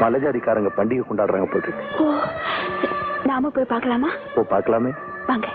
மலைஜாதிக்காரங்க பண்டிகை கொண்டாடுறாங்க போட்டு. நாம போய் பார்க்கலாமா? பார்க்கலாமே, வாங்க.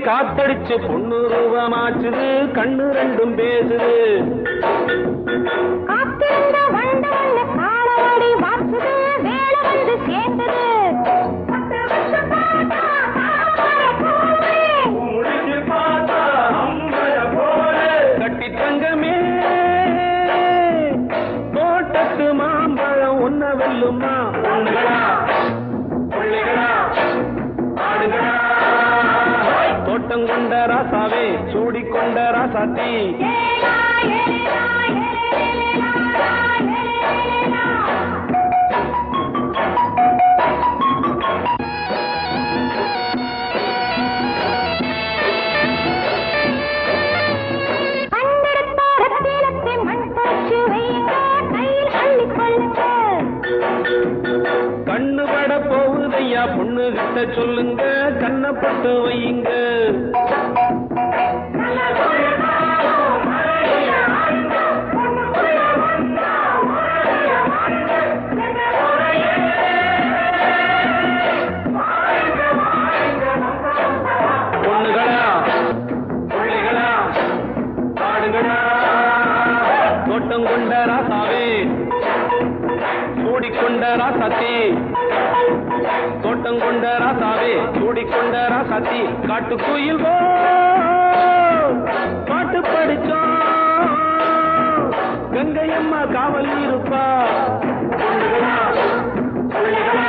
காத்தடிச்சு பொண்ணு ரூபமாச்சுது, கண்ணு ரெண்டும் பேசுது. கட்டி தங்கமே தோட்டத்து மாம்பழம் ஒன்ன வெல்லுமா? பொண்ணுகளா பிள்ளைகளா ஆடுகளா? தோட்டம் கொண்ட ராசாவே சூடிக்கொண்ட ராசாத்தி, கண்ணு பட போகுதையா பொண்ணு கிட்ட சொல்லுங்க, கண்ணப்பட்டு வையுங்க. பொண்ணுகளா பிள்ளைகளா ஆடுகளா? தோட்டம் கொண்ட ராசாவே சூடிக்கொண்ட ராசாத்தி, தோட்டம் கொண்ட ராசாவே சூடிக்கொண்ட ராசாத்தி. காட்டுக்குயில் பாட்டு படிச்சோம், கங்கையம்மா காவல் இருப்பா. பொண்ணுகளா பிள்ளைகளா